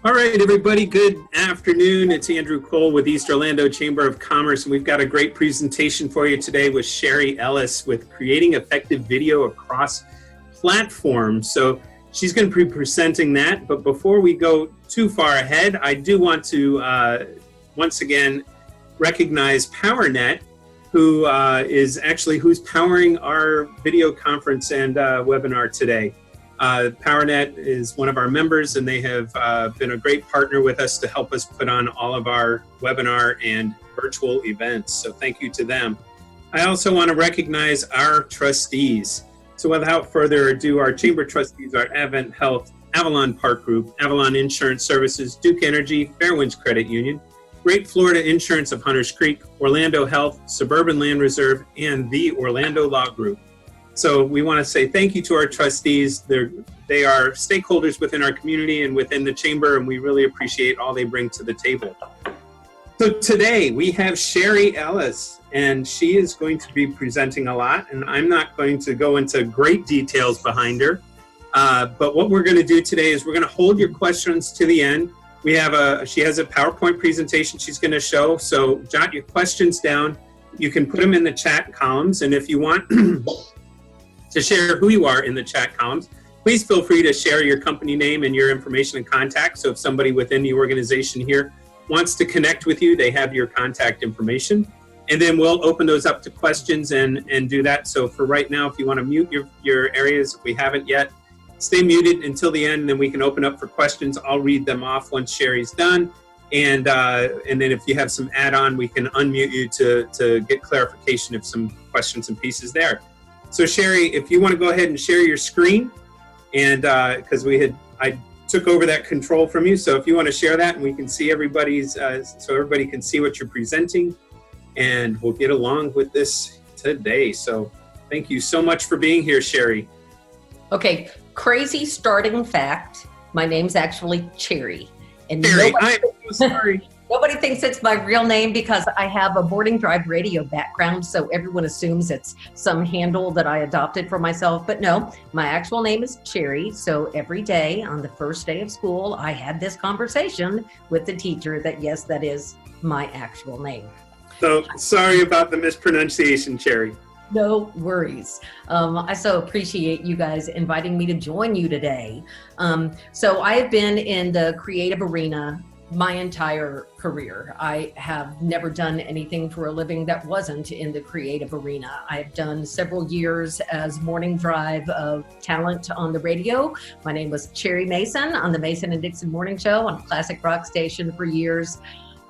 All right, everybody, good afternoon. It's Andrew Cole with East Orlando Chamber of Commerce, and we've got a great presentation for you today with Cherri Ellis with creating effective video across platforms. So she's going to be presenting that, but before we go too far ahead, I do want to once again recognize PowerNet, who's powering our video conference and webinar today. PowerNet is one of our members, and they have been a great partner with us to help us put on all of our webinar and virtual events. So thank you to them. I also want to recognize our trustees. So without further ado, our chamber trustees are Advent Health, Avalon Park Group, Avalon Insurance Services, Duke Energy, Fairwinds Credit Union, Great Florida Insurance of Hunters Creek, Orlando Health, Suburban Land Reserve, and the Orlando Law Group. So we want to say thank you to our trustees. They are stakeholders within our community and within the chamber, and we really appreciate all they bring to the table. So today we have Cherri Ellis, and she is going to be presenting a lot, and I'm not going to go into great details behind her. But what we're going to do today is we're going to hold your questions to the end. She has a PowerPoint presentation she's going to show, so jot your questions down. You can put them in the chat columns, and if you want to share who you are in the chat columns, please feel free to share your company name and your information and contact. So if somebody within the organization here wants to connect with you, they have your contact information. And then we'll open those up to questions and do that. So for right now, if you want to mute your areas, if we haven't yet, stay muted until the end, and then we can open up for questions. I'll read them off once Cherri's done. And then if you have some add-on, we can unmute you to get clarification of some questions and pieces there. So Cherri, if you want to go ahead and share your screen, and because I took over that control from you, so if you want to share that and we can see everybody's, so everybody can see what you're presenting, and we'll get along with this today. So thank you so much for being here, Cherri. Okay, crazy starting fact. My name's actually Cherri. And Cherri, I'm so sorry. Nobody thinks it's my real name because I have a morning drive radio background, so everyone assumes it's some handle that I adopted for myself. But no, my actual name is Cherri. So every day on the first day of school, I had this conversation with the teacher that, yes, that is my actual name. So sorry about the mispronunciation, Cherri. No worries. I so appreciate you guys inviting me to join you today. So I have been in the creative arena my entire career. I have never done anything for a living that wasn't in the creative arena. I've done several years as morning drive of talent on the radio. My name was Cherri Mason on the Mason and Dixon morning show on a classic rock station for years.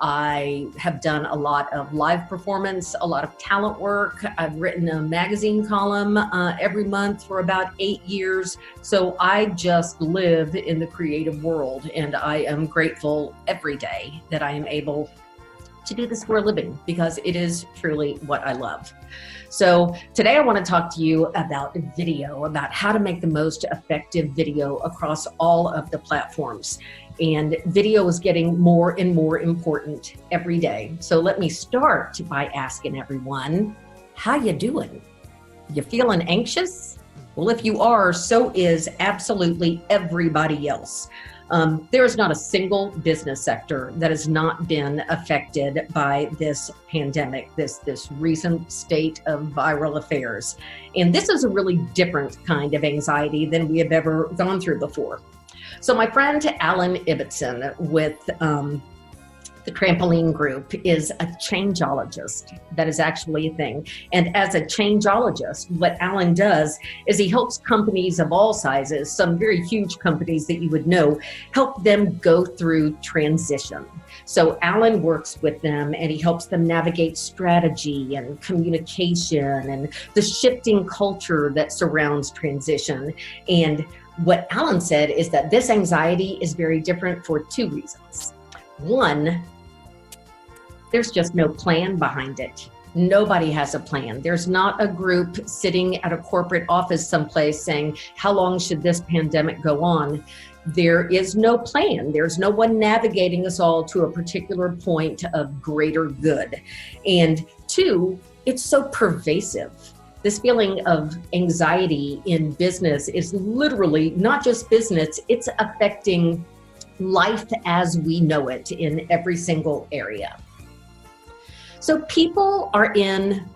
I have done a lot of live performance, a lot of talent work. I've written a magazine column every month for about 8 years. So I just live in the creative world, and I am grateful every day that I am able to do this for a living because it is truly what I love. So today I want to talk to you about video, about how to make the most effective video across all of the platforms. And video is getting more and more important every day. So let me start by asking everyone, how you doing? You feeling anxious? Well, if you are, so is absolutely everybody else. There is not a single business sector that has not been affected by this pandemic, this recent state of viral affairs. And this is a really different kind of anxiety than we have ever gone through before. So my friend Alan Ibbotson with the Trampoline Group is a changeologist. That is actually a thing. And as a changeologist, what Alan does is he helps companies of all sizes, some very huge companies that you would know, help them go through transition. So Alan works with them and he helps them navigate strategy and communication and the shifting culture that surrounds transition. And what Alan said is that this anxiety is very different for two reasons. One, there's just no plan behind it. Nobody has a plan. There's not a group sitting at a corporate office someplace saying, how long should this pandemic go on? There is no plan. There's no one navigating us all to a particular point of greater good. And two, it's so pervasive. This feeling of anxiety in business is literally not just business, it's affecting life as we know it in every single area. So people are in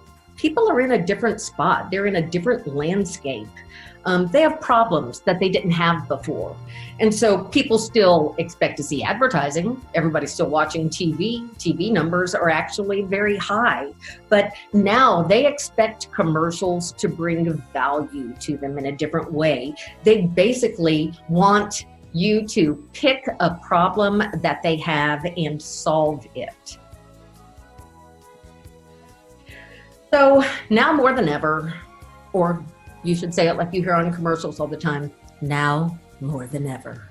a different spot. They're in a different landscape. They have problems that they didn't have before. And so people still expect to see advertising. Everybody's still watching TV. TV numbers are actually very high. But now they expect commercials to bring value to them in a different way. They basically want you to pick a problem that they have and solve it. So now more than ever, or you should say it like you hear on commercials all the time, now more than ever.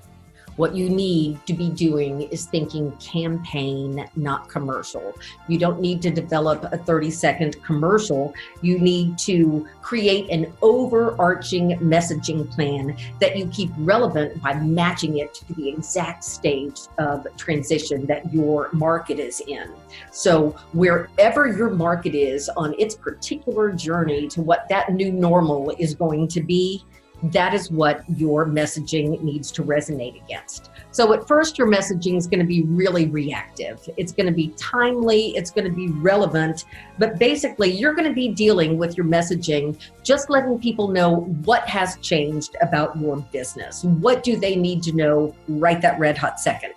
What you need to be doing is thinking campaign, not commercial. You don't need to develop a 30-second commercial. You need to create an overarching messaging plan that you keep relevant by matching it to the exact stage of transition that your market is in. So wherever your market is on its particular journey to what that new normal is going to be, that is what your messaging needs to resonate against. So at first, your messaging is going to be really reactive. It's going to be timely. It's going to be relevant. But basically, you're going to be dealing with your messaging, just letting people know what has changed about your business. What do they need to know right that red hot second?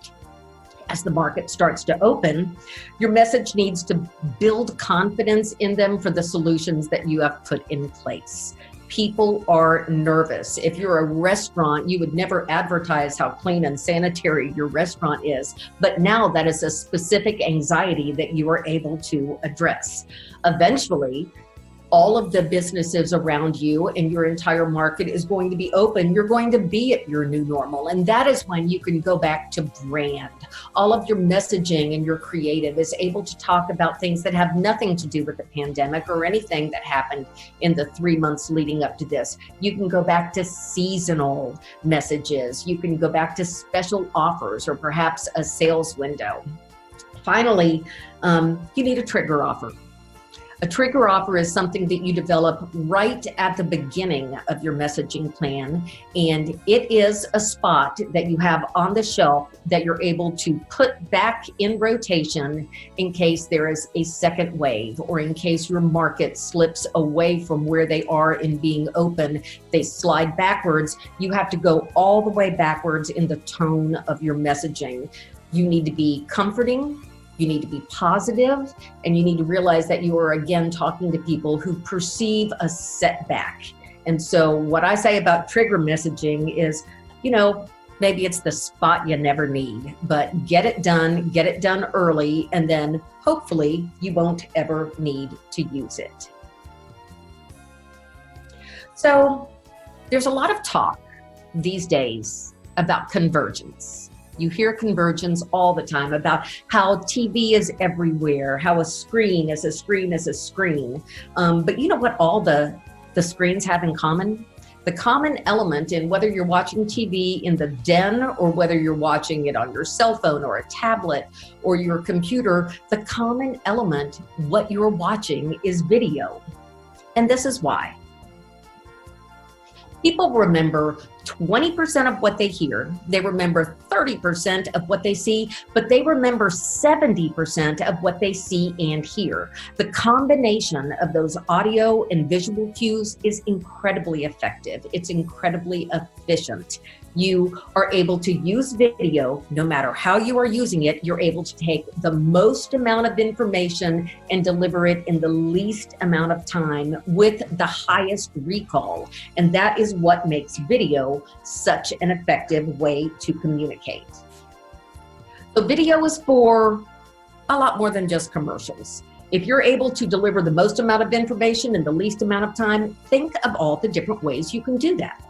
As the market starts to open, your message needs to build confidence in them for the solutions that you have put in place. People are nervous. If you're a restaurant, you would never advertise how clean and sanitary your restaurant is. But now that is a specific anxiety that you are able to address. Eventually, all of the businesses around you and your entire market is going to be open. You're going to be at your new normal. And that is when you can go back to brand. All of your messaging and your creative is able to talk about things that have nothing to do with the pandemic or anything that happened in the 3 months leading up to this. You can go back to seasonal messages. You can go back to special offers or perhaps a sales window. Finally, you need a trigger offer. A trigger offer is something that you develop right at the beginning of your messaging plan, and it is a spot that you have on the shelf that you're able to put back in rotation in case there is a second wave or in case your market slips away from where they are in being open. They slide backwards. You have to go all the way backwards in the tone of your messaging. You need to be comforting. You need to be positive, and you need to realize that you are again talking to people who perceive a setback. And so what I say about trigger messaging is, maybe it's the spot you never need, but get it done early, and then hopefully you won't ever need to use it. So there's a lot of talk these days about convergence. You hear convergence all the time about how TV is everywhere, how a screen is a screen is a screen. But you know what all the screens have in common? The common element in whether you're watching TV in the den or whether you're watching it on your cell phone or a tablet or your computer, the common element, what you're watching, is video. And this is why. People remember 20% of what they hear, they remember 30% of what they see, but they remember 70% of what they see and hear. The combination of those audio and visual cues is incredibly effective. It's incredibly efficient. You are able to use video, no matter how you are using it, you're able to take the most amount of information and deliver it in the least amount of time with the highest recall. And that is what makes video such an effective way to communicate. So video is for a lot more than just commercials. If you're able to deliver the most amount of information in the least amount of time, think of all the different ways you can do that.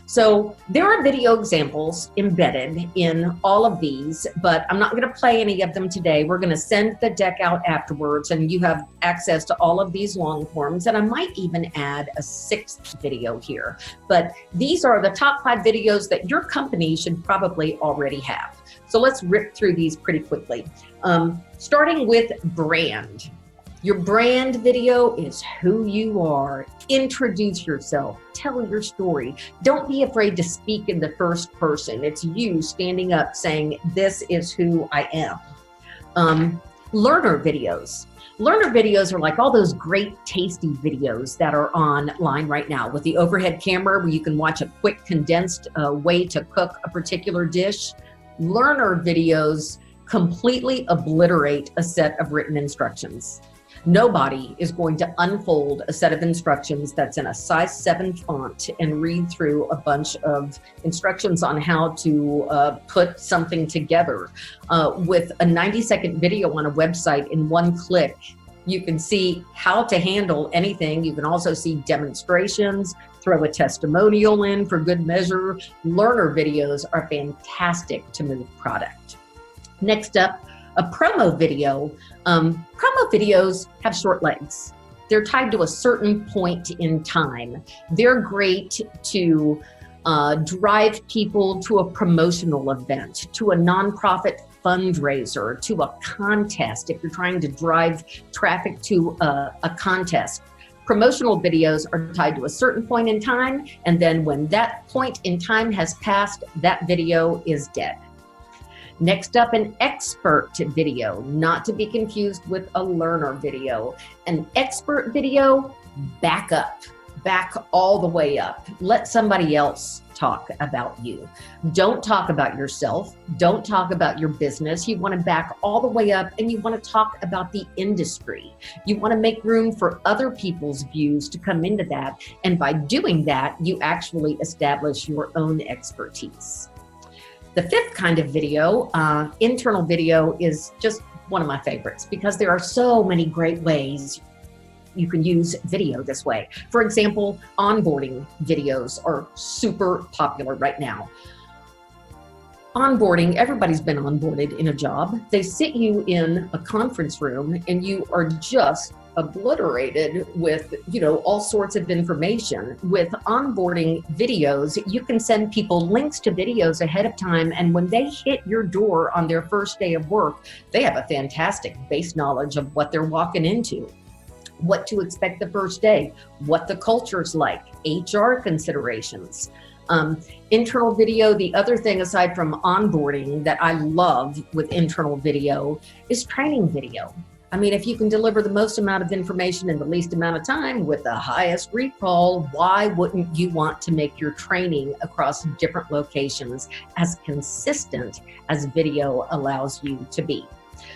So there are video examples embedded in all of these, but I'm not going to play any of them today. We're going to send the deck out afterwards, and you have access to all of these long forms, and I might even add a 6th video here. But these are the top 5 videos that your company should probably already have. So let's rip through these pretty quickly. Starting with brand. Your brand video is who you are. Introduce yourself, tell your story. Don't be afraid to speak in the first person. It's you standing up saying, this is who I am. Learner videos. Learner videos are like all those great tasty videos that are online right now with the overhead camera where you can watch a quick condensed way to cook a particular dish. Learner videos completely obliterate a set of written instructions. Nobody is going to unfold a set of instructions that's in a size 7 font and read through a bunch of instructions on how to put something together. With a 90-second video on a website in one click, you can see how to handle anything. You can also see demonstrations, throw a testimonial in for good measure. Learner videos are fantastic to move product. Next up, a promo video. Promo videos have short legs. They're tied to a certain point in time. They're great to drive people to a promotional event, to a nonprofit fundraiser, to a contest, if you're trying to drive traffic to a contest. Promotional videos are tied to a certain point in time, and then when that point in time has passed, that video is dead. Next up, an expert video, not to be confused with a learner video. An expert video, back up, back all the way up. Let somebody else talk about you. Don't talk about yourself. Don't talk about your business. You want to back all the way up and you want to talk about the industry. You want to make room for other people's views to come into that. And by doing that, you actually establish your own expertise. The fifth kind of video, internal video, is just one of my favorites because there are so many great ways you can use video this way. For example, onboarding videos are super popular right now. Onboarding, everybody's been onboarded in a job. They sit you in a conference room and you are just obliterated with, all sorts of information. With onboarding videos, you can send people links to videos ahead of time, and when they hit your door on their first day of work, they have a fantastic base knowledge of what they're walking into, what to expect the first day, what the culture's like, HR considerations. Internal video, the other thing aside from onboarding that I love with internal video is training video. I mean, if you can deliver the most amount of information in the least amount of time with the highest recall, why wouldn't you want to make your training across different locations as consistent as video allows you to be?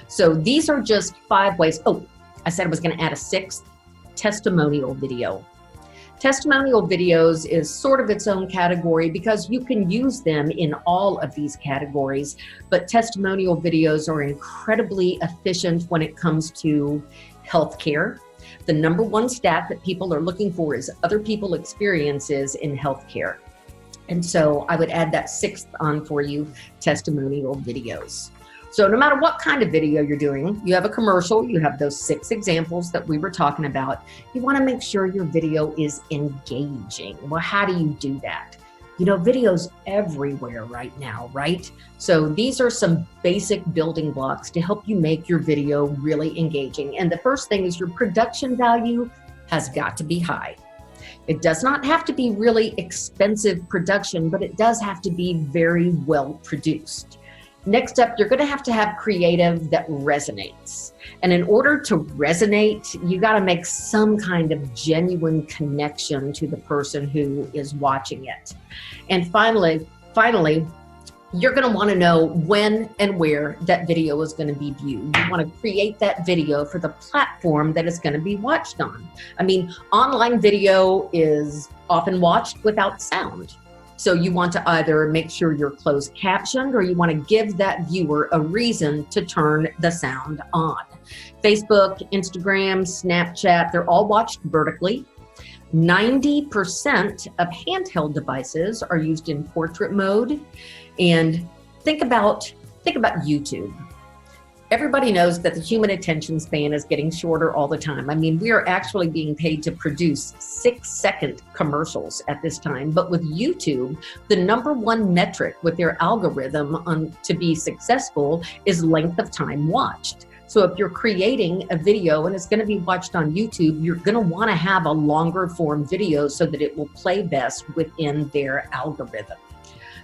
So these are just 5 ways. Oh, I said I was going to add a 6th, testimonial video. Testimonial videos is sort of its own category because you can use them in all of these categories, but testimonial videos are incredibly efficient when it comes to healthcare. The number 1 stat that people are looking for is other people's experiences in healthcare. And so I would add that 6th on for you, testimonial videos. So no matter what kind of video you're doing, you have a commercial, you have those 6 examples that we were talking about. You want to make sure your video is engaging. Well, how do you do that? Video's everywhere right now, right? So these are some basic building blocks to help you make your video really engaging. And the first thing is your production value has got to be high. It does not have to be really expensive production, but it does have to be very well produced. Next up, you're going to have creative that resonates. And in order to resonate, you got to make some kind of genuine connection to the person who is watching it. And finally, you're going to want to know when and where that video is going to be viewed. You want to create that video for the platform that it's going to be watched on. I mean, online video is often watched without sound. So you want to either make sure you're closed captioned or you want to give that viewer a reason to turn the sound on. Facebook, Instagram, Snapchat, they're all watched vertically. 90% of handheld devices are used in portrait mode. And think about YouTube. Everybody knows that the human attention span is getting shorter all the time. I mean, we are actually being paid to produce 6-second commercials at this time. But with YouTube, the number 1 metric with their algorithm to be successful is length of time watched. So if you're creating a video and it's going to be watched on YouTube, you're going to want to have a longer form video so that it will play best within their algorithm.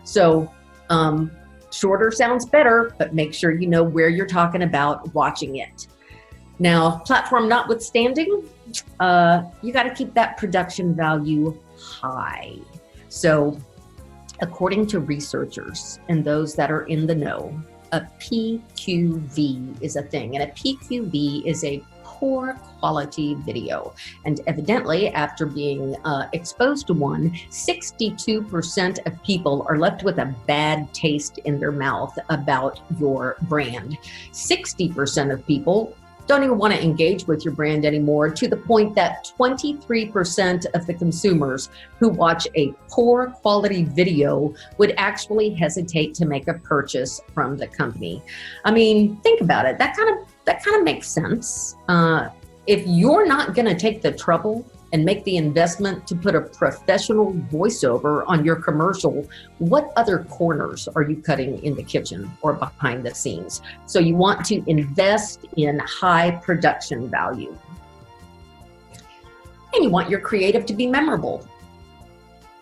So shorter sounds better, but make sure you know where you're talking about watching it. Now, platform notwithstanding, you got to keep that production value high. So according to researchers and those that are in the know, a PQV is a thing, and a PQV is a poor quality video. And evidently, after being exposed to one, 62% of people are left with a bad taste in their mouth about your brand. 60% of people don't even want to engage with your brand anymore, to the point that 23% of the consumers who watch a poor quality video would actually hesitate to make a purchase from the company. I mean, think about it. That kind of makes sense. If you're not going to take the trouble and make the investment to put a professional voiceover on your commercial, what other corners are you cutting in the kitchen or behind the scenes? So you want to invest in high production value. And you want your creative to be memorable.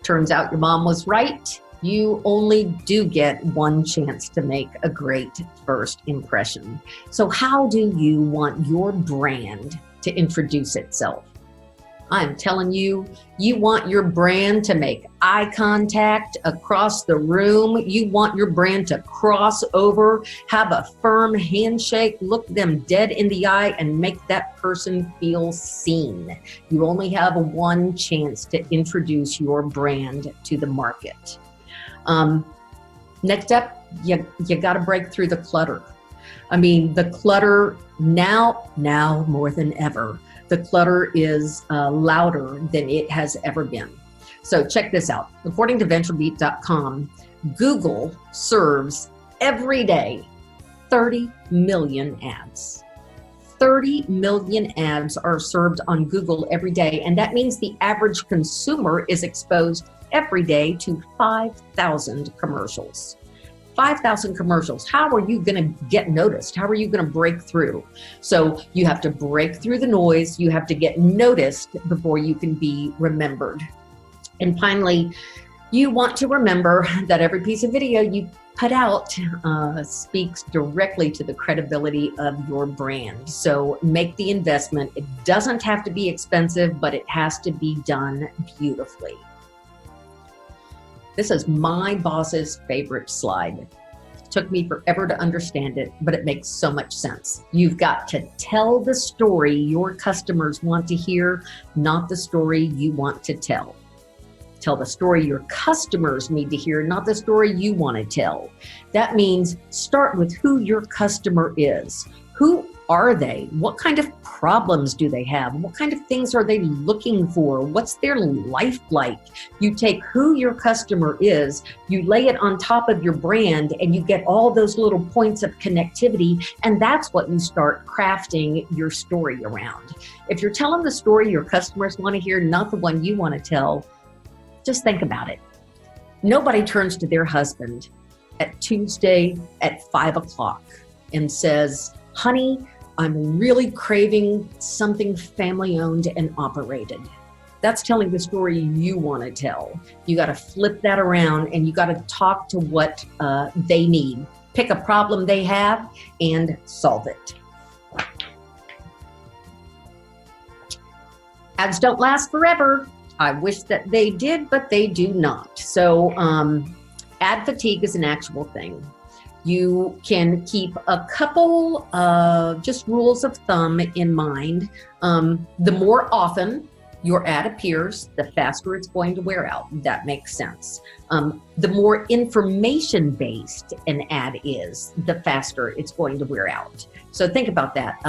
Turns out your mom was right. You only do get one chance to make a great first impression. So how do you want your brand to introduce itself? I'm telling you, you want your brand to make eye contact across the room. You want your brand to cross over, have a firm handshake, look them dead in the eye, and make that person feel seen. You only have one chance to introduce your brand to the market. Next up, you got to break through the clutter. I mean, the clutter now more than ever. The clutter is louder than it has ever been. So check this out. According to VentureBeat.com, Google serves every day 30 million ads. 30 million ads are served on Google every day, and that means the average consumer is exposed every day to 5,000 commercials. 5,000 commercials. How are you going to get noticed? How are you going to break through? So you have to break through the noise. You have to get noticed before you can be remembered. And finally, you want to remember that every piece of video you put out speaks directly to the credibility of your brand. So make the investment. It doesn't have to be expensive, but it has to be done beautifully. This is my boss's favorite slide. It took me forever to understand it, but it makes so much sense. You've got to tell the story your customers want to hear, not the story you want to tell. Tell the story your customers need to hear, not the story you want to tell. That means start with who your customer is. Who are they? What kind of problems do they have? What kind of things are they looking for? What's their life like? You take who your customer is, you lay it on top of your brand, and you get all those little points of connectivity, and that's what you start crafting your story around. If you're telling the story your customers want to hear, not the one you want to tell, just think about it. Nobody turns to their husband at Tuesday at 5 o'clock and says, "Honey, I'm really craving something family owned and operated." That's telling the story you want to tell. You got to flip that around, and you got to talk to what they need. Pick a problem they have and solve it. Ads don't last forever. I wish that they did, but they do not. So ad fatigue is an actual thing. You can keep a couple just rules of thumb in mind. The more often your ad appears, the faster it's going to wear out. That makes sense. The more information-based an ad is, the faster it's going to wear out. So think about that.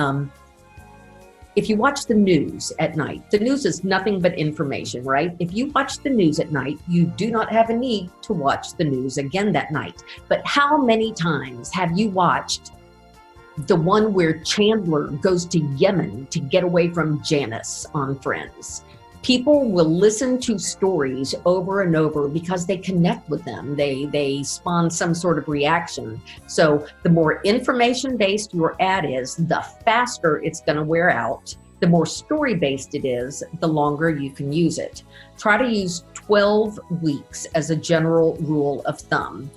If you watch the news at night, the news is nothing but information, right? If you watch the news at night, you do not have a need to watch the news again that night. But how many times have you watched the one where Chandler goes to Yemen to get away from Janice on Friends? People will listen to stories over and over because they connect with them. They spawn some sort of reaction. So the more information-based your ad is, the faster it's going to wear out. The more story-based it is, the longer you can use it. Try to use 12 weeks as a general rule of thumb,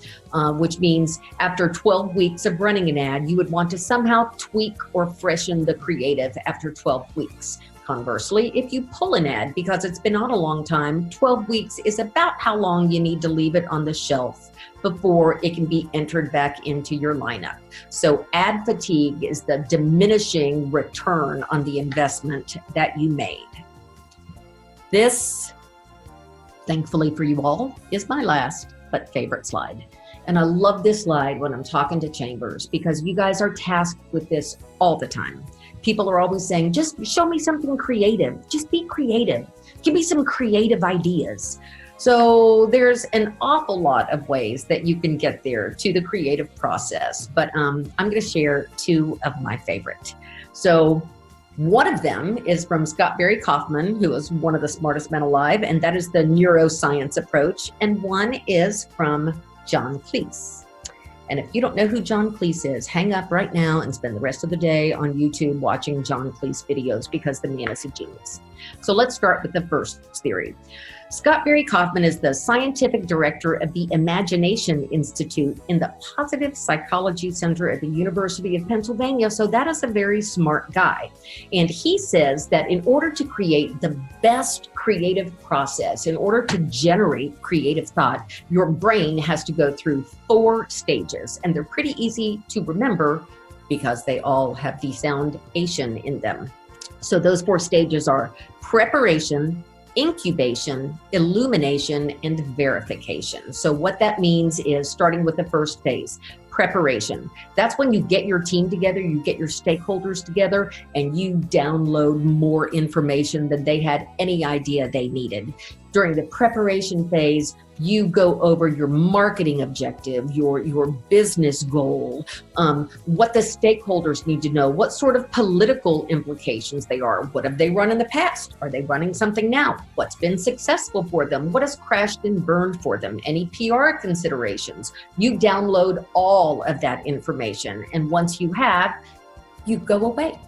which means after 12 weeks of running an ad, you would want to somehow tweak or freshen the creative after 12 weeks. Conversely, if you pull an ad because it's been on a long time, 12 weeks is about how long you need to leave it on the shelf before it can be entered back into your lineup. So ad fatigue is the diminishing return on the investment that you made. This, thankfully for you all, is my last but favorite slide. And I love this slide when I'm talking to chambers because you guys are tasked with this all the time. People are always saying, just show me something creative. Just be creative. Give me some creative ideas. So there's an awful lot of ways that you can get there to the creative process, but I'm going to share two of my favorite. So one of them is from Scott Barry Kaufman, who is one of the smartest men alive, and that is the neuroscience approach. And one is from John Cleese. And if you don't know who John Cleese is, hang up right now and spend the rest of the day on YouTube watching John Cleese videos because the man is a genius. So let's start with the first theory. Scott Barry Kaufman is the scientific director of the Imagination Institute in the Positive Psychology Center at the University of Pennsylvania. So that is a very smart guy. And he says that in order to create the best creative process, in order to generate creative thought, your brain has to go through 4 stages. And they're pretty easy to remember because they all have the sound ation in them. So those 4 stages are preparation, incubation, illumination, and verification. So what that means is starting with the first phase, preparation. That's when you get your team together, you get your stakeholders together, and you download more information than they had any idea they needed. During the preparation phase, you go over your marketing objective, your business goal, what the stakeholders need to know, what sort of political implications they are. What have they run in the past? Are they running something now? What's been successful for them? What has crashed and burned for them? Any PR considerations? You download all of that information. And once you have, you go away.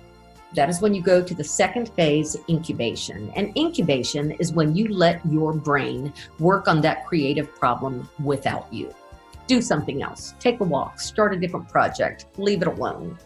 That is when you go to the second phase, incubation. And incubation is when you let your brain work on that creative problem without you. Do something else. Take a walk, start a different project, leave it alone.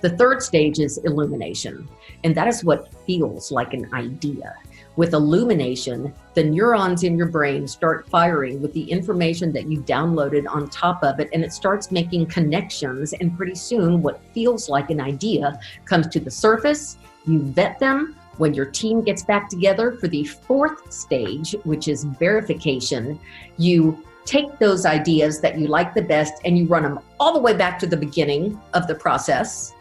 The third stage is illumination, and that is what feels like an idea. With illumination, the neurons in your brain start firing with the information that you downloaded on top of it, and it starts making connections, and pretty soon what feels like an idea comes to the surface. You vet them. When your team gets back together for the fourth stage, which is verification, you take those ideas that you like the best and you run them all the way back to the beginning of the process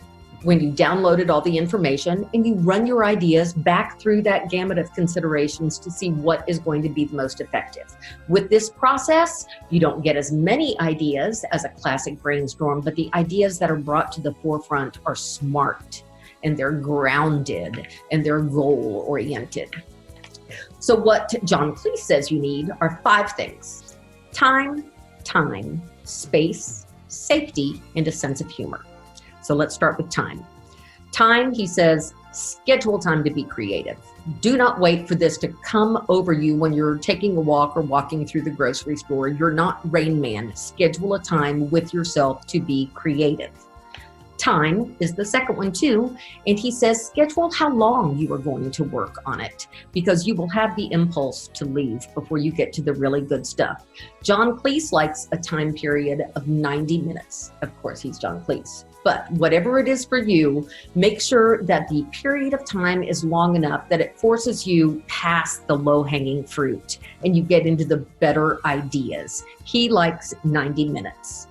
when you downloaded all the information, and you run your ideas back through that gamut of considerations to see what is going to be the most effective. With this process, you don't get as many ideas as a classic brainstorm, but the ideas that are brought to the forefront are smart, and they're grounded, and they're goal-oriented. So what John Cleese says you need are 5 things: time, space, safety, and a sense of humor. So let's start with time. Time, he says, schedule time to be creative. Do not wait for this to come over you when you're taking a walk or walking through the grocery store. You're not Rain Man. Schedule a time with yourself to be creative. Time is the second one too, and he says schedule how long you are going to work on it, because you will have the impulse to leave before you get to the really good stuff. John Cleese likes a time period of 90 minutes. Of course, he's John Cleese. But whatever it is for you, make sure that the period of time is long enough that it forces you past the low-hanging fruit and you get into the better ideas. He likes 90 minutes.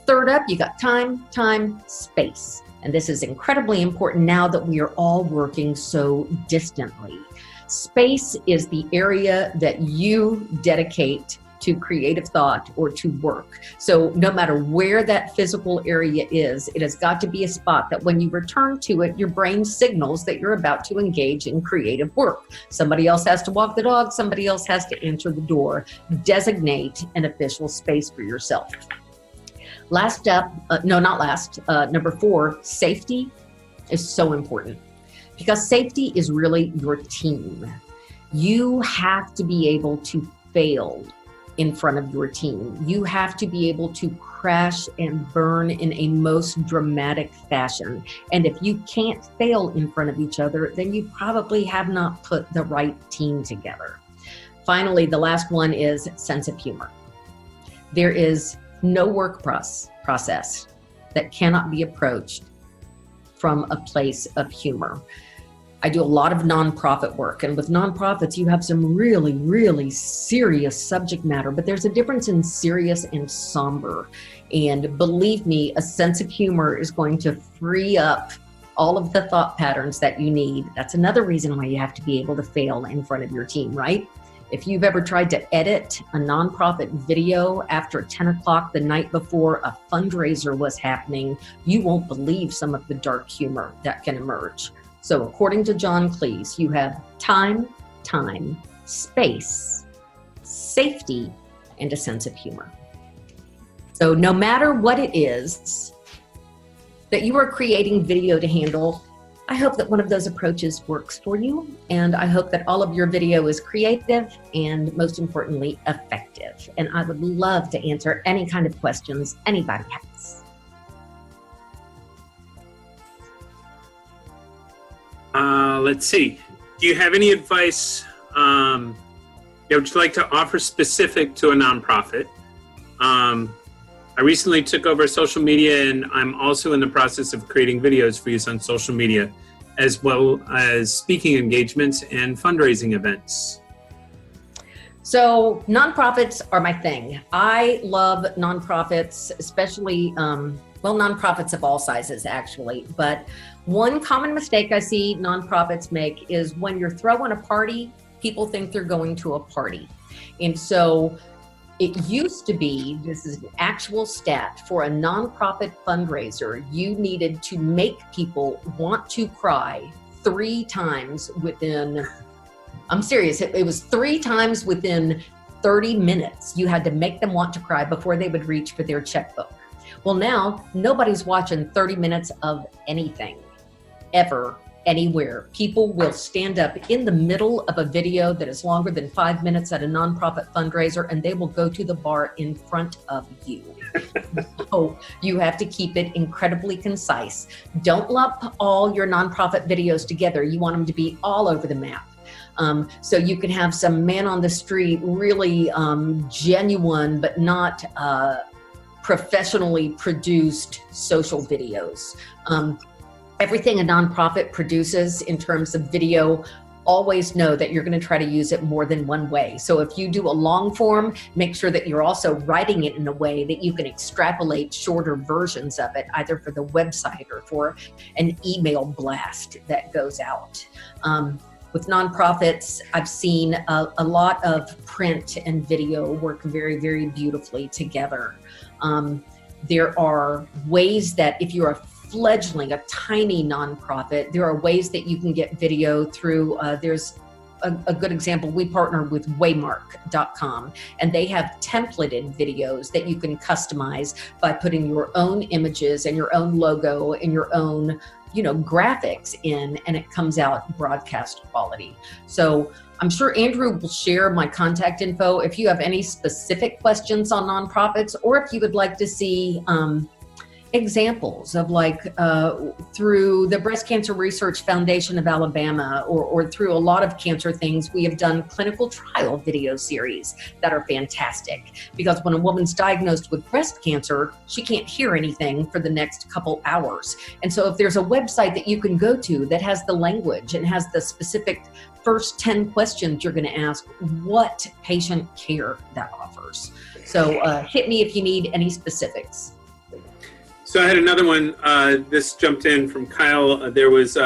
Third up, you got time, space. And this is incredibly important now that we are all working so distantly. Space is the area that you dedicate to creative thought or to work. So no matter where that physical area is, it has got to be a spot that when you return to it, your brain signals that you're about to engage in creative work. Somebody else has to walk the dog, somebody else has to answer the door. Designate an official space for yourself. Last step, number 4, safety is so important, because safety is really your team. You have to be able to fail in front of your team. You have to be able to crash and burn in a most dramatic fashion. And if you can't fail in front of each other, then you probably have not put the right team together. Finally, the last one is sense of humor. There is no work process that cannot be approached from a place of humor. I do a lot of nonprofit work, and with nonprofits, you have some really, really serious subject matter, but there's a difference in serious and somber. And believe me, a sense of humor is going to free up all of the thought patterns that you need. That's another reason why you have to be able to fail in front of your team, right? If you've ever tried to edit a nonprofit video after 10 o'clock the night before a fundraiser was happening, you won't believe some of the dark humor that can emerge. So according to John Cleese, you have time, space, safety, and a sense of humor. So no matter what it is that you are creating video to handle, I hope that one of those approaches works for you. And I hope that all of your video is creative and, most importantly, effective. And I would love to answer any kind of questions anybody has. Let's see. Do you have any advice would you like to offer specific to a nonprofit? I recently took over social media, and I'm also in the process of creating videos for use on social media, as well as speaking engagements and fundraising events. So nonprofits are my thing. I love nonprofits, especially, nonprofits of all sizes, actually. But one common mistake I see nonprofits make is when you're throwing a party, people think they're going to a party. And so it used to be, this is an actual stat, for a nonprofit fundraiser, you needed to make people want to cry 3 times within, I'm serious, it was 3 times within 30 minutes. You had to make them want to cry before they would reach for their checkbook. Well, now nobody's watching 30 minutes of anything, ever, anywhere. People will stand up in the middle of a video that is longer than 5 minutes at a nonprofit fundraiser, and they will go to the bar in front of you. So you have to keep it incredibly concise. Don't lump all your nonprofit videos together. You want them to be all over the map. So you can have some man on the street, really genuine, but not professionally produced social videos. Everything a nonprofit produces in terms of video, always know that you're going to try to use it more than one way. So if you do a long form, make sure that you're also writing it in a way that you can extrapolate shorter versions of it, either for the website or for an email blast that goes out. With nonprofits, I've seen a lot of print and video work very, very beautifully together. There are ways that if you're a fledgling, a tiny nonprofit, there are ways that you can get video through, there's a good example. We partner with waymark.com, and they have templated videos that you can customize by putting your own images and your own logo and your own, graphics in, and it comes out broadcast quality. So I'm sure Andrew will share my contact info if you have any specific questions on nonprofits, or if you would like to see examples of through the Breast Cancer Research Foundation of Alabama or through a lot of cancer things, we have done clinical trial video series that are fantastic, because when a woman's diagnosed with breast cancer, she can't hear anything for the next couple hours. And so if there's a website that you can go to that has the language and has the specific first 10 questions you're going to ask, what patient care that offers. So hit me if you need any specifics. So I had another one, this jumped in from Kyle. There was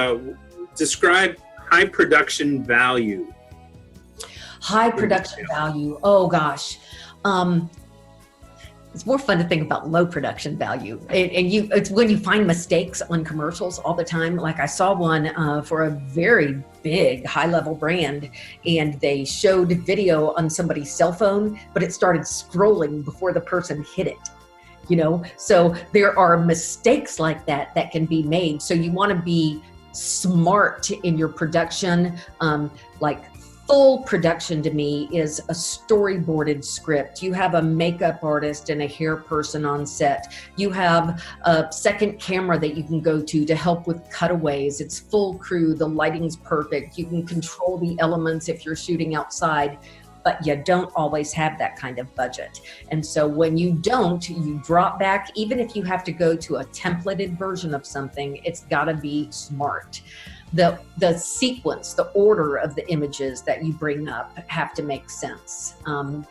describe high production value. High production value. Oh gosh. It's more fun to think about low production value. It's when you find mistakes on commercials all the time. Like I saw one for a very big high-level brand, and they showed video on somebody's cell phone, but it started scrolling before the person hit it. So there are mistakes like that that can be made. So you want to be smart in your production. Like full production to me is a storyboarded script. You have a makeup artist and a hair person on set. You have a second camera that you can go to help with cutaways. It's full crew. The lighting's perfect. You can control the elements if you're shooting outside, but you don't always have that kind of budget. And so when you don't, you drop back. Even if you have to go to a templated version of something, it's got to be smart. The sequence, the order of the images that you bring up have to make sense.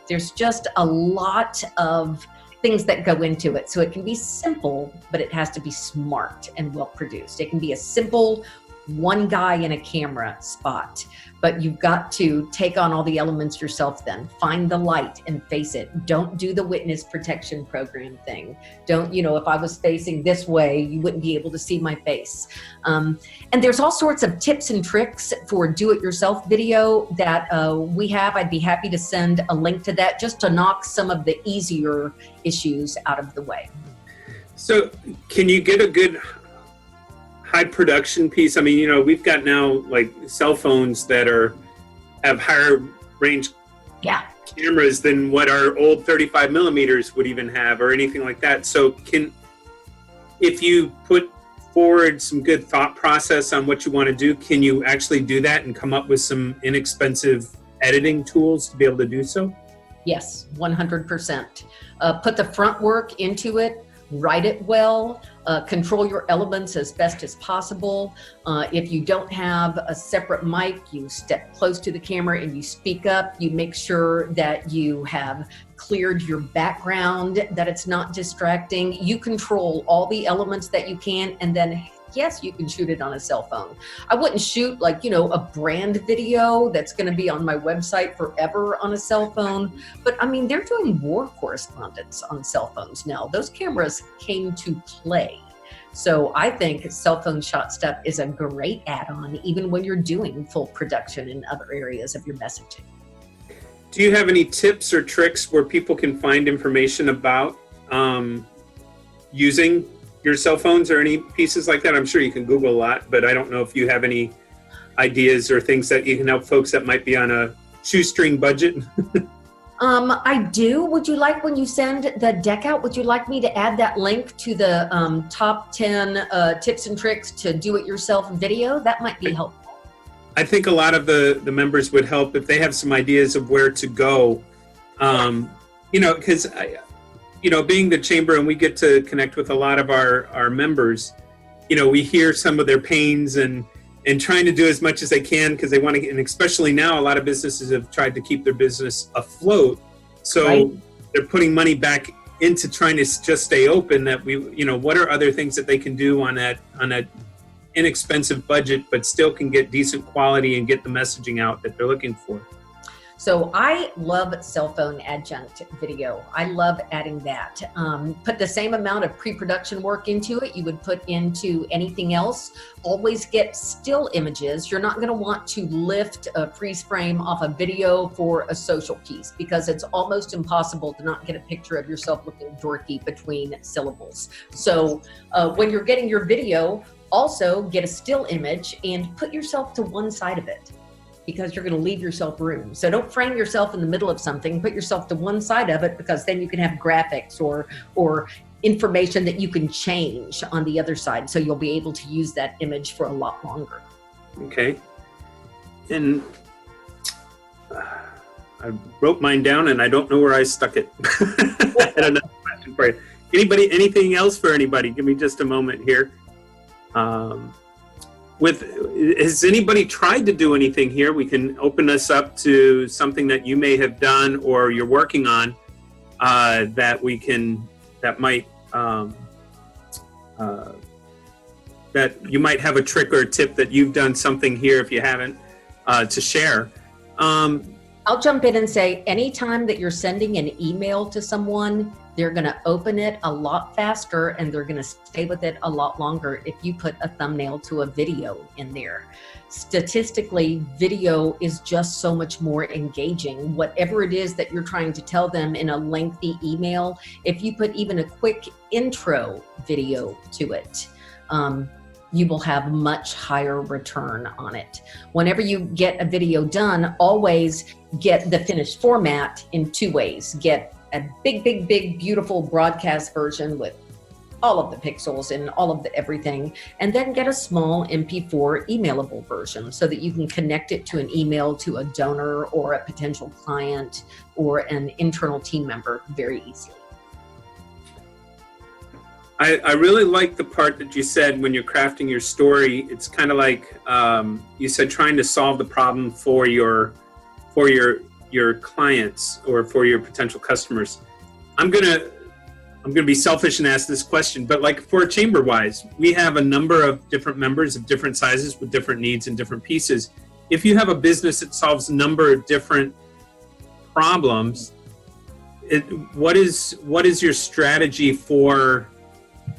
There's just a lot of things that go into it. So it can be simple, but it has to be smart and well produced. It can be a simple one guy in a camera spot, but you've got to take on all the elements yourself then. Find the light and face it. Don't do the witness protection program thing. Don't, if I was facing this way, you wouldn't be able to see my face. And there's all sorts of tips and tricks for do-it-yourself video that we have. I'd be happy to send a link to that just to knock some of the easier issues out of the way. So can you get a good high production piece? I mean, we've got now like cell phones that have higher range cameras than what our old 35 millimeters would even have or anything like that. So if you put forward some good thought process on what you want to do, can you actually do that and come up with some inexpensive editing tools to be able to do so? Yes, 100%. Put the front work into it. Write it well, control your elements as best as possible. If you don't have a separate mic, you step close to the camera and you speak up. You make sure that you have cleared your background, that it's not distracting. You control all the elements that you can, and then yes, you can shoot it on a cell phone. I wouldn't shoot a brand video that's going to be on my website forever on a cell phone. But I mean, they're doing war correspondence on cell phones now. Those cameras came to play. So I think cell phone shot stuff is a great add-on, even when you're doing full production in other areas of your messaging. Do you have any tips or tricks where people can find information about using your cell phones or any pieces like that? I'm sure you can Google a lot, but I don't know if you have any ideas or things that you can help folks that might be on a shoestring budget. I do. Would you like, when you send the deck out, would you like me to add that link to the top 10 tips and tricks to do-it-yourself video? That might be helpful. I think a lot of the members would help if they have some ideas of where to go. Because being the chamber and we get to connect with a lot of our members, we hear some of their pains and trying to do as much as they can because they want to, and especially now, a lot of businesses have tried to keep their business afloat. So they're putting money back into trying to just stay open. That what are other things that they can do on that inexpensive budget, but still can get decent quality and get the messaging out that they're looking for? So I love cell phone adjunct video. I love adding that. Put the same amount of pre-production work into it you would put into anything else. Always get still images. You're not going to want to lift a freeze frame off a video for a social piece because it's almost impossible to not get a picture of yourself looking dorky between syllables. So when you're getting your video, also get a still image and put yourself to one side of it, because you're going to leave yourself room. So don't frame yourself in the middle of something, put yourself to one side of it, because then you can have graphics or information that you can change on the other side. So you'll be able to use that image for a lot longer. Okay. And I wrote mine down and I don't know where I stuck it. I had another question for you. Anything else for anybody? Give me just a moment here. Has anybody tried to do anything here? We can open this up to something that you may have done or you're working on that you might have a trick or a tip that you've done something here if you haven't to share. I'll jump in and say, anytime that you're sending an email to someone, they're going to open it a lot faster and they're going to stay with it a lot longer if you put a thumbnail to a video in there. Statistically, video is just so much more engaging. Whatever it is that you're trying to tell them in a lengthy email, if you put even a quick intro video to it, you will have much higher return on it. Whenever you get a video done, always get the finished format in two ways. Get a big, beautiful broadcast version with all of the pixels and all of the everything, and then get a small MP4 emailable version so that you can connect it to an email to a donor or a potential client or an internal team member very easily. I really like the part that you said when you're crafting your story. It's kind of like you said, trying to solve the problem for your clients or for your potential customers. I'm gonna be selfish and ask this question, but like for chamber-wise, we have a number of different members of different sizes with different needs and different pieces. If you have a business that solves a number of different problems, what is your strategy for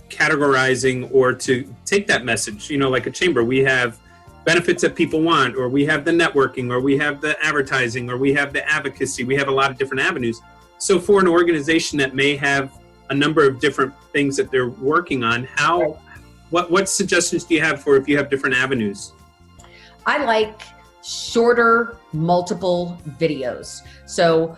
categorizing or to take that message? You know, like a chamber, we have benefits that people want, or we have the networking, or we have the advertising, or we have the advocacy. We have a lot of different avenues. So for an organization that may have a number of different things that they're working on, what suggestions do you have for if you have different avenues? I like shorter, multiple videos. So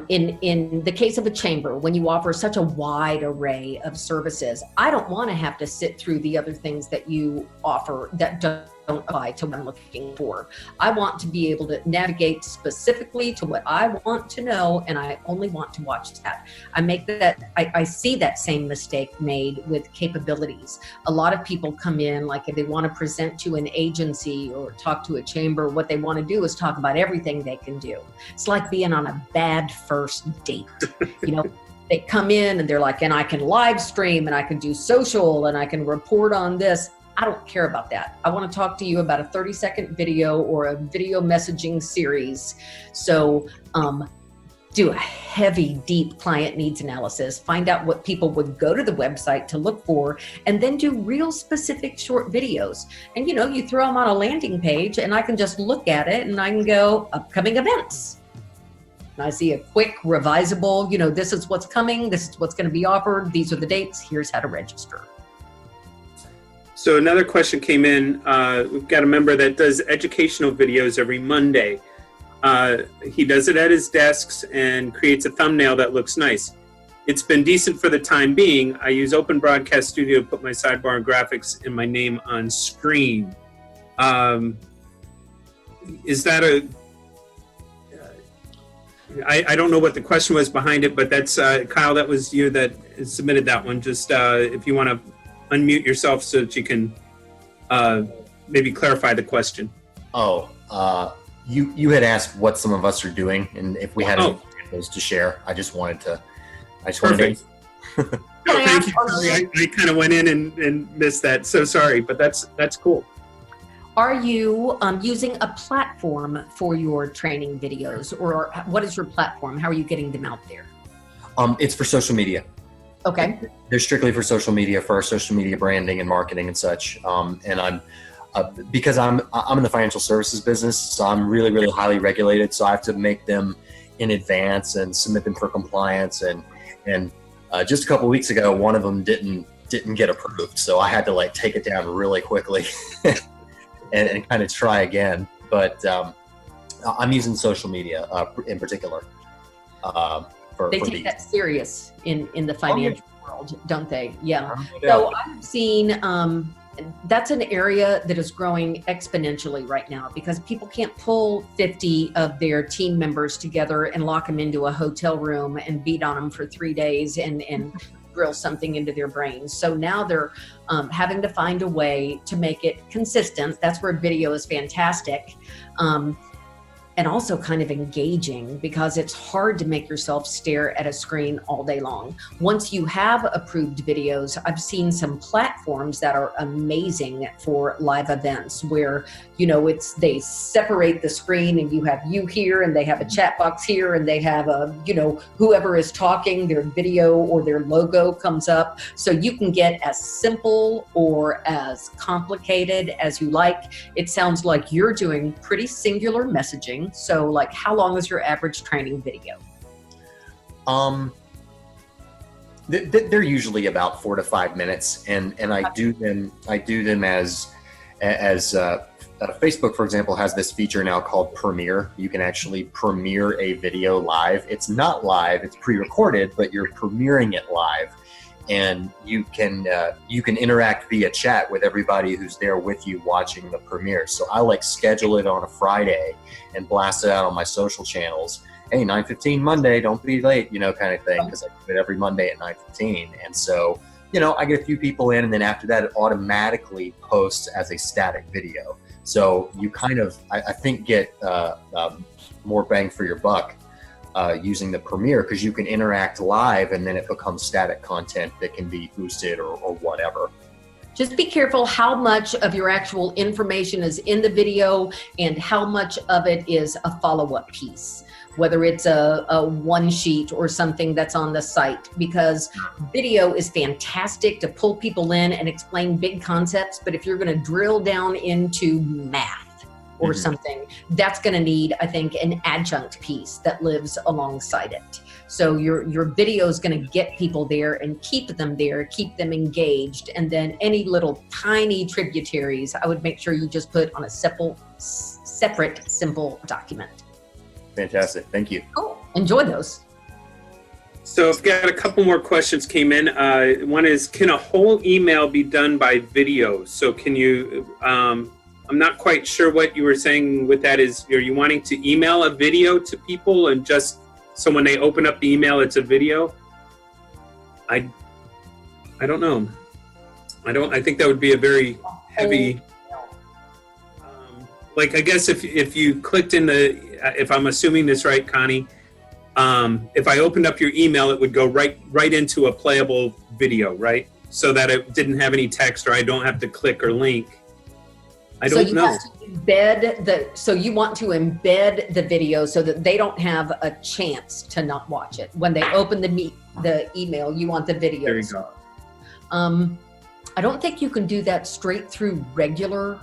in the case of a chamber, when you offer such a wide array of services, I don't want to have to sit through the other things that you offer that don't apply to what I'm looking for. I want to be able to navigate specifically to what I want to know, and I only want to watch that. I see that same mistake made with capabilities. A lot of people come in, like if they want to present to an agency or talk to a chamber, what they want to do is talk about everything they can do. It's like being on a bad first date. You know, they come in and they're like, and I can live stream and I can do social and I can report on this. I don't care about that. I want to talk to you about a 30-second video or a video messaging series. So do a heavy, deep client needs analysis, find out what people would go to the website to look for, and then do real specific short videos. And you know, you throw them on a landing page and I can just look at it and I can go upcoming events. And I see a quick revisable, you know, this is what's coming, this is what's going to be offered, these are the dates, here's how to register. So another question came in. We've got a member that does educational videos every Monday. He does it at his desks and creates a thumbnail that looks nice. It's been decent for the time being. I use Open Broadcast Studio to put my sidebar and graphics and my name on screen. Is that I don't know what the question was behind it, but that's Kyle, that was you that submitted that one. Just if you want to unmute yourself so that you can maybe clarify the question. You had asked what some of us are doing and if we had any examples to share. I just wanted to. Perfect. No, thank you. Sorry, I kind of went in and missed that. So sorry, but that's cool. Are you using a platform for your training videos, or what is your platform? How are you getting them out there? It's for social media. Okay. They're strictly for social media, for our social media branding and marketing and such. And I'm because I'm in the financial services business, so I'm really, really highly regulated. So I have to make them in advance and submit them for compliance. And just a couple of weeks ago, one of them didn't get approved, so I had to like take it down really quickly and kind of try again. But I'm using social media in particular. They take that serious in the financial world, don't they? Yeah. Yeah. So I've seen that's an area that is growing exponentially right now because people can't pull 50 of their team members together and lock them into a hotel room and beat on them for 3 days and drill something into their brains. So now they're having to find a way to make it consistent. That's where video is fantastic. And and also kind of engaging, because it's hard to make yourself stare at a screen all day long. Once you have approved videos, I've seen some platforms that are amazing for live events where, you know, they separate the screen and you have you here and they have a chat box here and they have a, you know, whoever is talking, their video or their logo comes up. So you can get as simple or as complicated as you like. It sounds like you're doing pretty singular messaging. So like, how long is your average training video? They're usually about 4 to 5 minutes, and I do them as Facebook, for example, has this feature now called Premiere. You can actually premiere a video live. It's not live, it's pre-recorded, but you're premiering it live. And you can interact via chat with everybody who's there with you watching the premiere. So I like schedule it on a Friday and blast it out on my social channels. Hey, 9:15 Monday, don't be late, you know, kind of thing, because I do it every Monday at 9:15. And so, you know, I get a few people in, and then after that, it automatically posts as a static video. So you kind of, I think, get more bang for your buck using the Premiere, because you can interact live and then it becomes static content that can be boosted or whatever. Just be careful how much of your actual information is in the video and how much of it is a follow-up piece, whether it's a one sheet or something that's on the site, because video is fantastic to pull people in and explain big concepts. But if you're going to drill down into math or something, that's going to need, I think, an adjunct piece that lives alongside it. So your video is going to get people there and keep them there, keep them engaged. And then any little tiny tributaries, I would make sure you just put on a separate, simple document. Fantastic. Thank you. Cool. Enjoy those. So I've got a couple more questions came in. One is, can a whole email be done by video? So can you, I'm not quite sure what you were saying with that. Are you wanting to email a video to people and just, so when they open up the email, it's a video? I don't know. I think that would be a very heavy, like, I guess if you clicked in if I'm assuming this right, Connie, if I opened up your email, it would go right into a playable video, right? So that it didn't have any text, or I don't have to click or link. I don't know. So you want to embed the video so that they don't have a chance to not watch it. When they open the email, you want the video. There you go. I don't think you can do that straight through regular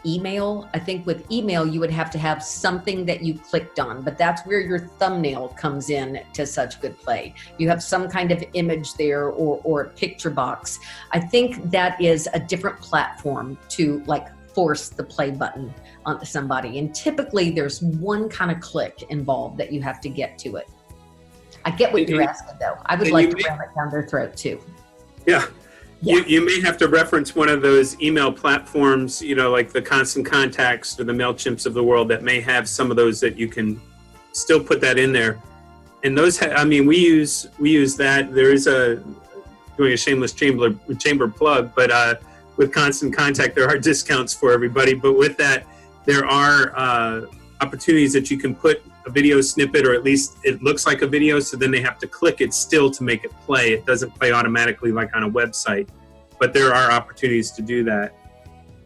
email. I think with email, you would have to have something that you clicked on, but that's where your thumbnail comes in to such good play. You have some kind of image there or a picture box. I think that is a different platform to like force the play button onto somebody. And typically there's one kind of click involved that you have to get to it. I get what you're asking though. I would like to ram it down their throat too. Yeah. You may have to reference one of those email platforms, you know, like the Constant Contacts or the MailChimps of the world that may have some of those that you can still put that in there. And those, we use that. There is doing a shameless chamber plug, but with Constant Contact, there are discounts for everybody. But with that, there are opportunities that you can put a video snippet, or at least it looks like a video, so then they have to click it still to make it play. It doesn't play automatically like on a website, but there are opportunities to do that.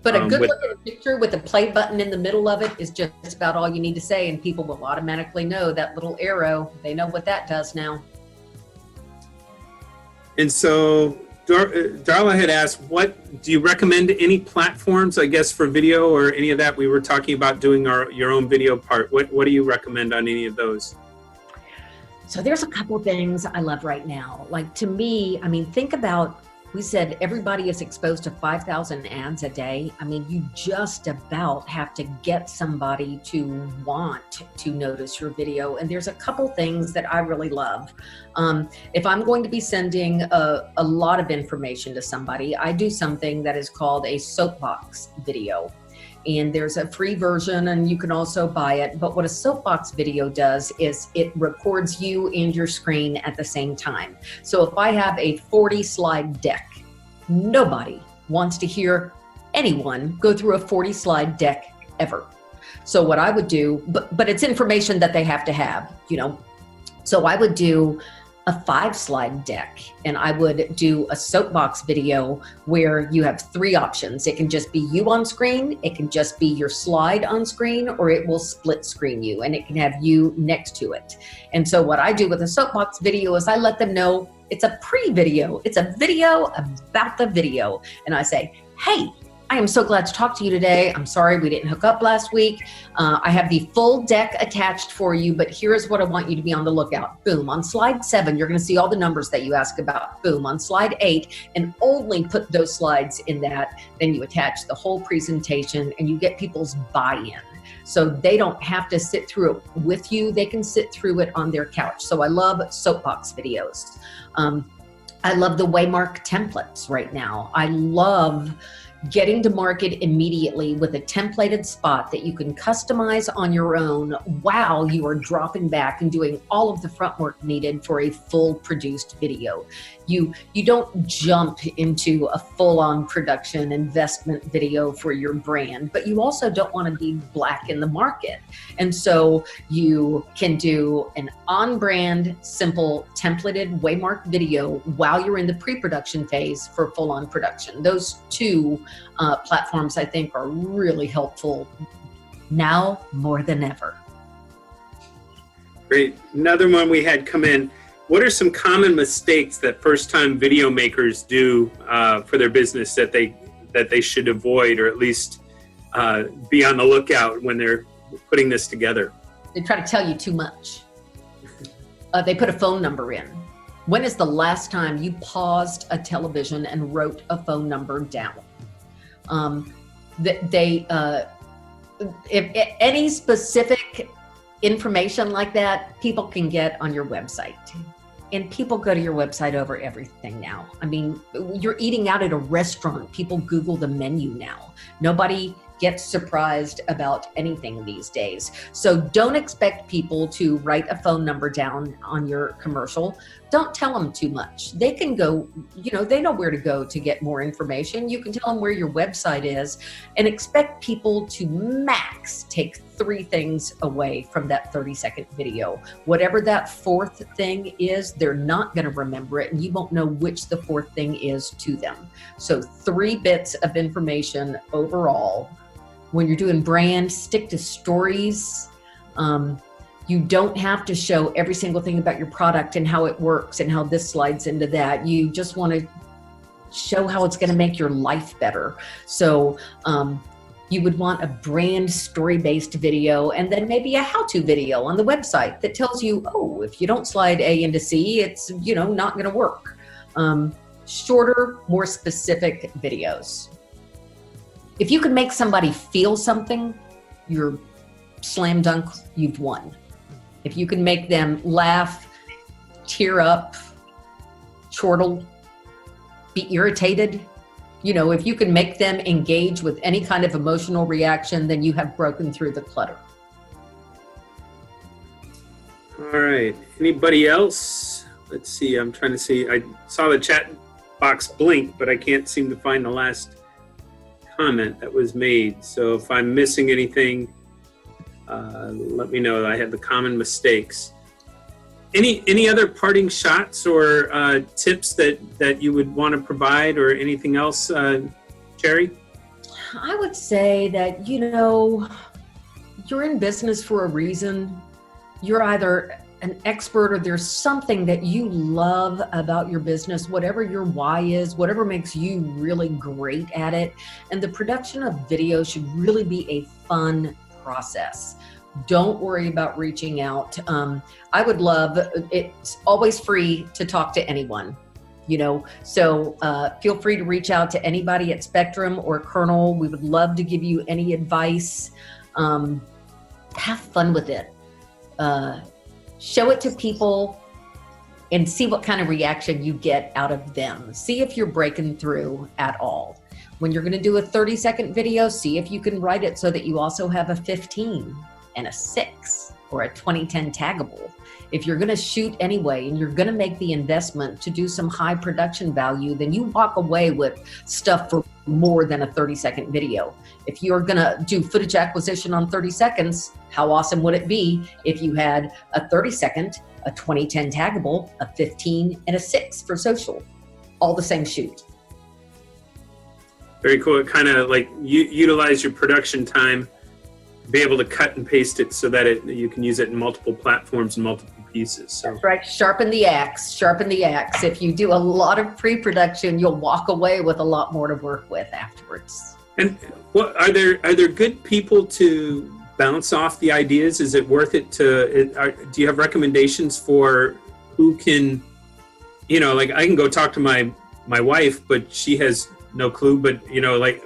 But a good looking picture with a play button in the middle of it is just about all you need to say, and people will automatically know that little arrow. They know what that does now. And so Darla had asked, what do you recommend any platforms, I guess, for video or any of that? We were talking about doing your own video part. What do you recommend on any of those? So there's a couple things I love right now. Like, to me, think about, we said everybody is exposed to 5,000 ads a day. You just about have to get somebody to want to notice your video. And there's a couple things that I really love. If I'm going to be sending a lot of information to somebody, I do something that is called a soapbox video. And there's a free version and you can also buy it. But what a soapbox video does is it records you and your screen at the same time. So if I have a 40 slide deck, nobody wants to hear anyone go through a 40 slide deck ever. So what I would do, but it's information that they have to have, you know. So I would do a 5-slide deck, and I would do a soapbox video where you have 3 options. It can just be you on screen, it can just be your slide on screen, or it will split screen you, and it can have you next to it. And so what I do with a soapbox video is I let them know it's a pre-video. It's a video about the video. And I say, hey, I am so glad to talk to you today. I'm sorry we didn't hook up last week. I have the full deck attached for you, but here's what I want you to be on the lookout. Boom, on slide 7, you're gonna see all the numbers that you ask about. Boom, on slide 8, and only put those slides in that. Then you attach the whole presentation and you get people's buy-in. So they don't have to sit through it with you. They can sit through it on their couch. So I love soapbox videos. I love the Waymark templates right now. I love getting to market immediately with a templated spot that you can customize on your own while you are dropping back and doing all of the front work needed for a full produced video. You don't jump into a full-on production investment video for your brand, but you also don't want to be black in the market. And so you can do an on-brand, simple, templated Waymark video while you're in the pre-production phase for full-on production. Those 2 platforms, I think, are really helpful now more than ever. Great. Another one we had come in. What are some common mistakes that first-time video makers do for their business that they should avoid, or at least be on the lookout when they're putting this together? They try to tell you too much. They put a phone number in. When is the last time you paused a television and wrote a phone number down? If any specific information like that, people can get on your website. And people go to your website over everything now. I mean, you're eating out at a restaurant. People Google the menu now. Nobody gets surprised about anything these days. So don't expect people to write a phone number down on your commercial. Don't tell them too much. They can go, they know where to go to get more information. You can tell them where your website is and expect people to max take 3 things away from that 30-second video. Whatever that 4th thing is, they're not going to remember it, and you won't know which the 4th thing is to them. So 3 bits of information overall. When you're doing brand, stick to stories. You don't have to show every single thing about your product and how it works and how this slides into that. You just want to show how it's going to make your life better. So you would want a brand story-based video, and then maybe a how-to video on the website that tells you, oh, if you don't slide A into C, it's not going to work. Shorter, more specific videos. If you can make somebody feel something, you're slam dunk, you've won. If you can make them laugh, tear up, chortle, be irritated, if you can make them engage with any kind of emotional reaction, then you have broken through the clutter. All right. Anybody else? Let's see. I'm trying to see. I saw the chat box blink, but I can't seem to find the last comment that was made. So if I'm missing anything, let me know. I had the common mistakes. Any other parting shots or tips that you would want to provide, or anything else, Cherri? I would say that, you're in business for a reason. You're either an expert or there's something that you love about your business, whatever your why is, whatever makes you really great at it. And the production of video should really be a fun process. Don't worry about reaching out. I would love, it's always free to talk to anyone, so feel free to reach out to anybody at Spectrum or Kernel. We would love to give you any advice. Have fun with it. Show it to people and see what kind of reaction you get out of them. See if you're breaking through at all. When you're going to do a 30-second video, see if you can write it so that you also have a 15 and a 6 or a 2010 taggable. If you're going to shoot anyway and you're going to make the investment to do some high production value, then you walk away with stuff for more than a 30-second video. If you're gonna do footage acquisition on 30 seconds, how awesome would it be if you had a 30-second, a 20/10 taggable, a 15, and a 6 for social, all the same shoot. Very cool. It kind of like you utilize your production time, be able to cut and paste it so that you can use it in multiple platforms and multiple pieces. So. That's right. Sharpen the axe. Sharpen the axe. If you do a lot of pre-production, you'll walk away with a lot more to work with afterwards. And what are there good people to bounce off the ideas? Is it worth it do you have recommendations for who can, like I can go talk to my wife, but she has no clue. But like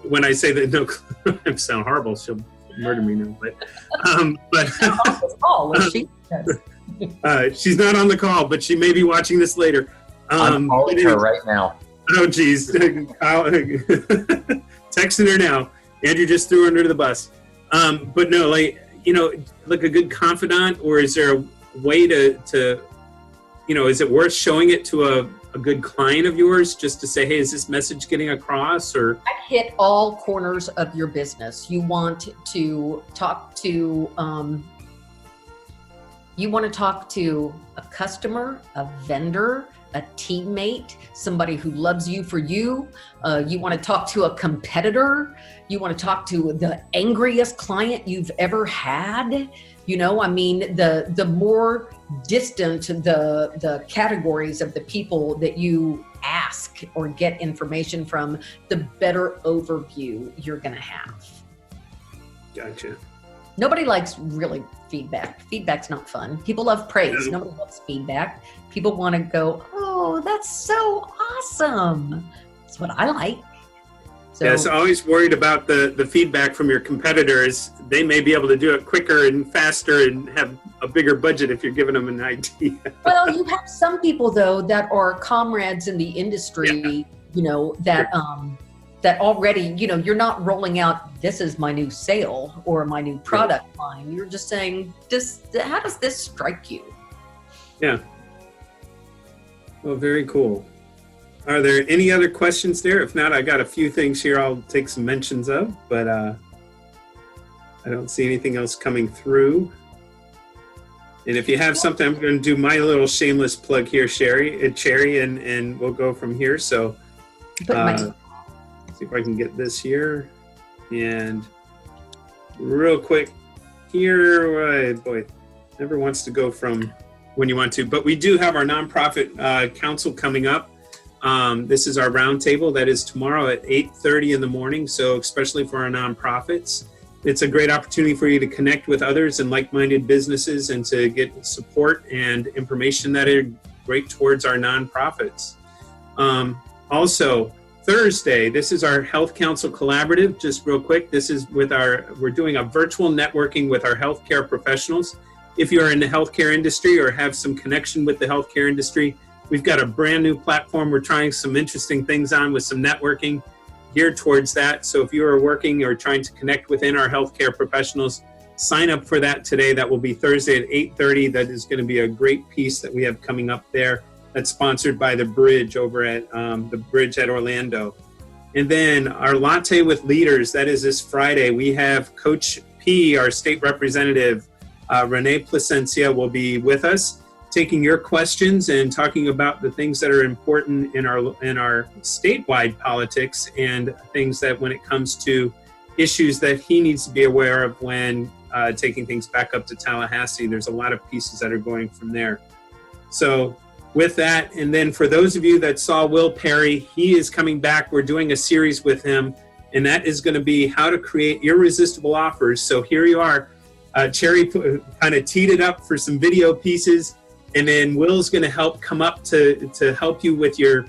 when I say that no clue, I sound horrible. She'll murder me now. But she's not on the call, but she may be watching this later. I'm calling her right now. Oh, geez. Texting her now. Andrew just threw her under the bus. But no, like a good confidant, or is there a way to is it worth showing it to a good client of yours just to say, hey, is this message getting across? Or I hit all corners of your business. You want to talk to a customer, a vendor, a teammate, somebody who loves you for you. You want to talk to a competitor. You want to talk to the angriest client you've ever had. The more distant the categories of the people that you ask or get information from, the better overview you're going to have. Gotcha. Nobody likes really feedback. Feedback's not fun. People love praise. Nobody loves feedback. People want to go, oh, that's so awesome. That's what I like. So, yes, always worried about the feedback from your competitors. They may be able to do it quicker and faster and have a bigger budget if you're giving them an idea. Well, you have some people, though, that are comrades in the industry, that already, you're not rolling out, this is my new sale or my new product line. You're just saying, how does this strike you? Yeah. Well, very cool. Are there any other questions there? If not, I got a few things here I'll take some mentions of, but I don't see anything else coming through. And if you have something, I'm going to do my little shameless plug here, Cherri, and we'll go from here. So see if I can get this here. And real quick here, boy, never wants to go from when you want to, but we do have our nonprofit council coming up. This is our roundtable that is tomorrow at 8:30 in the morning. So especially for our nonprofits, it's a great opportunity for you to connect with others and like-minded businesses and to get support and information that are great towards our nonprofits. Also, Thursday, this is our Health Council Collaborative. Just real quick, this is we're doing a virtual networking with our healthcare professionals. If you're in the healthcare industry or have some connection with the healthcare industry, we've got a brand new platform. We're trying some interesting things on with some networking geared towards that. So if you are working or trying to connect within our healthcare professionals, sign up for that today. That will be Thursday at 8:30. That is going to be a great piece that we have coming up there. That's sponsored by the Bridge over at the Bridge at Orlando. And then our Latte with Leaders, that is this Friday. We have Coach P, our state representative, Renee Placencia, will be with us, taking your questions and talking about the things that are important in our statewide politics and things that when it comes to issues that he needs to be aware of when taking things back up to Tallahassee. There's a lot of pieces that are going from there. So with that, and then for those of you that saw Will Perry, he is coming back. We're doing a series with him, and that is going to be how to create irresistible offers. So here you are. Cherri kind of teed it up for some video pieces, and then Will's going to help come up to help you with your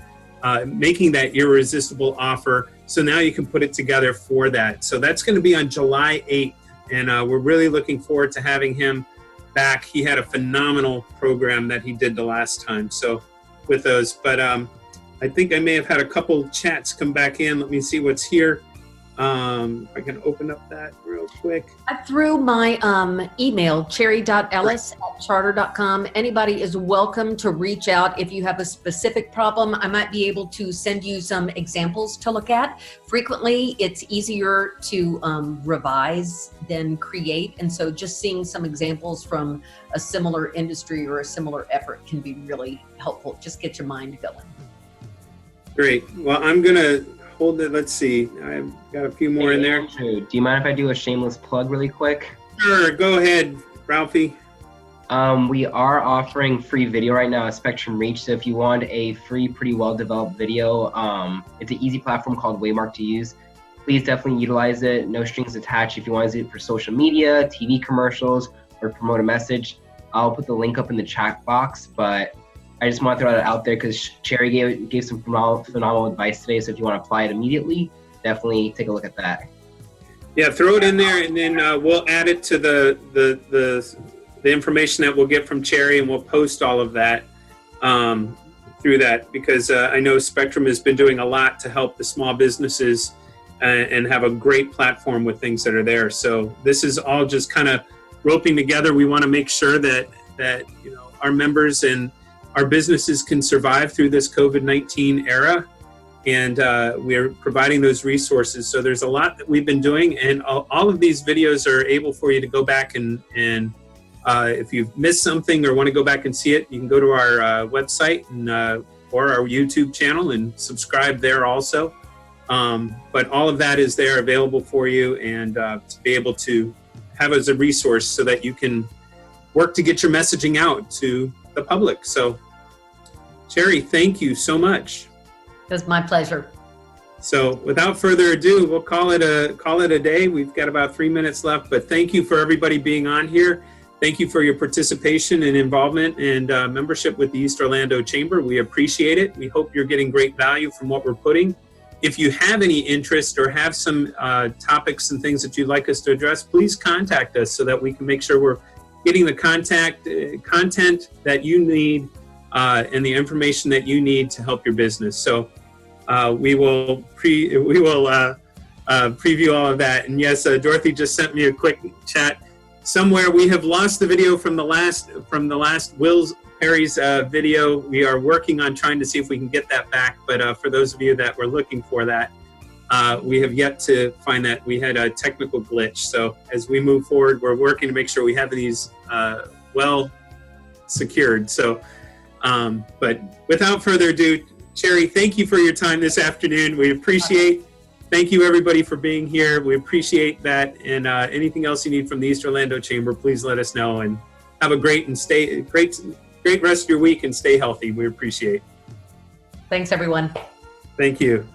making that irresistible offer. So now you can put it together for that. So that's going to be on July 8th, and we're really looking forward to having him back. He had a phenomenal program that he did the last time. So with those, but I think I may have had a couple chats come back in. Let me see what's here. I can open up that real quick. I threw my email, cherri.ellis@charter.com. Anybody is welcome to reach out if you have a specific problem. I might be able to send you some examples to look at. Frequently, it's easier to revise than create. And so just seeing some examples from a similar industry or a similar effort can be really helpful. Just get your mind going. Great. Well, I'm going to hold it. Let's see. I've got a few more in there. Andrew, do you mind if I do a shameless plug really quick? Sure. Go ahead, Ralphie. We are offering free video right now at Spectrum Reach. So if you want a free, pretty well-developed video, it's an easy platform called Waymark to use. Please definitely utilize it. No strings attached. If you want to use it for social media, TV commercials, or promote a message, I'll put the link up in the chat box. But I just want to throw that out there because Cherri gave some phenomenal advice today. So if you want to apply it immediately, definitely take a look at that. Yeah, throw it in there, and then we'll add it to the information that we'll get from Cherri, and we'll post all of that through that, because I know Spectrum has been doing a lot to help the small businesses and have a great platform with things that are there. So this is all just kind of roping together. We want to make sure that our members and our businesses can survive through this COVID-19 era, and we're providing those resources. So there's a lot that we've been doing, and all of these videos are able for you to go back and if you've missed something or want to go back and see it, you can go to our website and or our YouTube channel and subscribe there also. But all of that is there available for you, and to be able to have as a resource so that you can work to get your messaging out to the public. So Cherri, thank you so much. It was my pleasure. So without further ado, we'll call it a day. We've got about 3 minutes left, but thank you for everybody being on here. Thank you for your participation and involvement and membership with the East Orlando Chamber. We appreciate it. We hope you're getting great value from what we're putting. If you have any interest or have some topics and things that you'd like us to address, please contact us so that we can make sure we're getting the content that you need and the information that you need to help your business. So we will preview all of that. And yes, Dorothy just sent me a quick chat. Somewhere we have lost the video from the last Will Perry's video. We are working on trying to see if we can get that back. But for those of you that were looking for that, we have yet to find that. We had a technical glitch. So as we move forward, we're working to make sure we have these well secured. So, but without further ado, Cherri, thank you for your time this afternoon. We appreciate. Thank you everybody for being here. We appreciate that. And anything else you need from the East Orlando Chamber, please let us know. And have a great rest of your week, and stay healthy. We appreciate. Thanks, everyone. Thank you.